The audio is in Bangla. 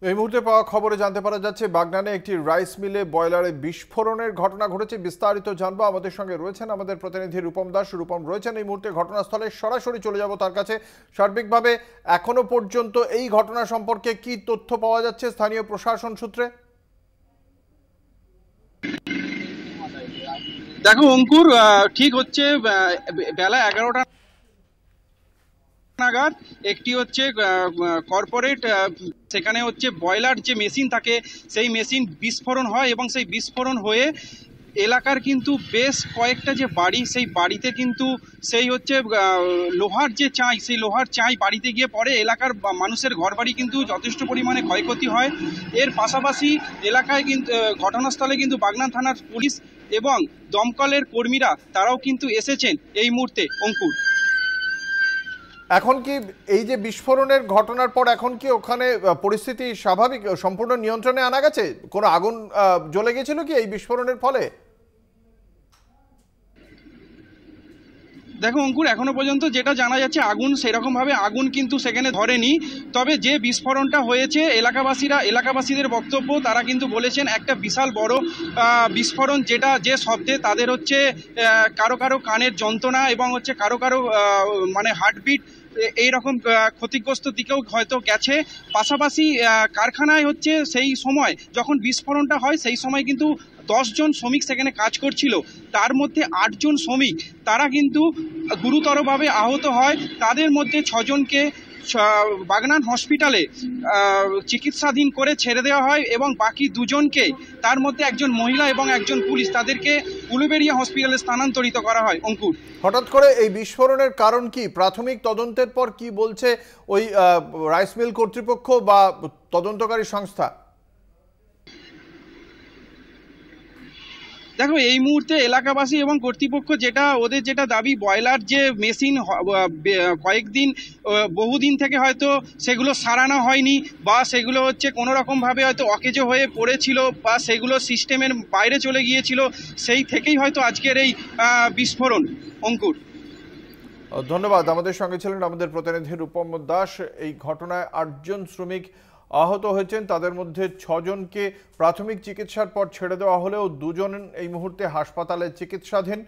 এই মুহূর্তে পাওয়া খবরে জানতে পারা যাচ্ছে বাগনানে একটি রাইস মিলে বয়লারে বিস্ফোরণের ঘটনা ঘটেছে। বিস্তারিত জানবো, আমাদের সঙ্গে রয়েছেন আমাদের প্রতিনিধি রূপম দাস। রূপম রয়েছেন এই মুহূর্তে ঘটনাস্থলে, সরাসরি চলে যাব তার কাছে। সার্বিকভাবে এখনো পর্যন্ত এই ঘটনা সম্পর্কে কি তথ্য পাওয়া যাচ্ছে স্থানীয় প্রশাসন সূত্রে? দেখো অঙ্কুর, ঠিক হচ্ছে বেলা 11টা নাগাদ একটি হচ্ছে কর্পোরেট, সেখানে হচ্ছে বয়লার যে মেশিন থাকে সেই মেশিন বিস্ফোরণ হয় এবং সেই বিস্ফোরণ হয়ে এলাকার কিন্তু বেশ কয়েকটা যে বাড়ি, সেই বাড়িতে কিন্তু সেই হচ্ছে লোহার যে চাই, সেই লোহার চাই বাড়িতে গিয়ে পড়ে। এলাকার মানুষের ঘরবাড়ি কিন্তু যথেষ্ট পরিমাণে ক্ষয়ক্ষতি হয়। এর পাশাপাশি এলাকায় কিন্তু ঘটনাস্থলে কিন্তু বাগনান থানার পুলিশ এবং দমকলের কর্মীরা তারাও কিন্তু এসেছেন এই মুহূর্তে। অঙ্কুর, এখন কি এই যে বিস্ফোরণের ঘটনার পর এখন কি ওখানে পরিস্থিতি স্বাভাবিক, সম্পূর্ণ নিয়ন্ত্রণে আনা গেছে? কোনো আগুন জ্বলে গেছিল কি এই বিস্ফোরণের ফলে? দেখো অঙ্কুর, এখনো পর্যন্ত যেটা জানা যাচ্ছে আগুন সেরকম ভাবে আগুন কিন্তু সেখানে ধরেনি। তবে যে বিস্ফোরণটা হয়েছে এলাকাবাসীদের বক্তব্য, তারা কিন্তু বলেছেন একটা বিশাল বড় বিস্ফোরণ, যেটা যে শব্দে তাদের হচ্ছে কারো কারো কানের যন্ত্রণা এবং হচ্ছে কারো কারো মানে হার্টবিট এইরকম ক্ষতিগ্রস্ত দিকেও হয়তো গেছে। পাশাপাশি কারখানায় হচ্ছে সেই সময় যখন বিস্ফোরণটা হয় সেই সময় কিন্তু 10 জন শ্রমিক সেখানে কাজ করছিল, তার মধ্যে 8 জন শ্রমিক তারা কিন্তু গুরুতরভাবে আহত হয়। তাদের মধ্যে 6 জনকে বাগনান হসপিটালে চিকিৎসাধীন করে ছেড়ে দেওয়া হয় এবং বাকি 2জনকে, তার মধ্যে একজন মহিলা এবং একজন পুলিশ, তাদেরকে উলুবেড়িয়া হসপিটালে স্থানান্তরিত করা হয়। অঙ্কুর, হঠাৎ করে এই বিস্ফোরণের কারণ কি? প্রাথমিক তদন্তের পর কি বলছে ওই রাইস মিল কর্তৃপক্ষ বা তদন্তকারী সংস্থা? দেখো এই মুহূর্তে এলাকাবাসী এবং কর্তৃপক্ষ ওদের যেটা দাবি, বয়লার যে মেশিন কয়েকদিন বহুদিন থেকে হয়তো সেগুলো সারানো হয়নি বা সেগুলো হচ্ছে কোনো রকমভাবে হয়তো অকেজো হয়ে পড়েছিল বা সেগুলো সিস্টেমের বাইরে চলে গিয়েছিল, সেই থেকেই হয়তো আজকের এই বিস্ফোরণ। অঙ্কুর, ধন্যবাদ। আমাদের সঙ্গে ছিলেন আমাদের প্রতিনিধি রূপম দাস। এই ঘটনায় 8 জন শ্রমিক আহত হয়েছেন, তাদের মধ্যে 6 জনকে প্রাথমিক চিকিৎসার পর ছেড়ে দেওয়া হলেও 2জন এই মুহূর্তে হাসপাতালে চিকিৎসাধীন।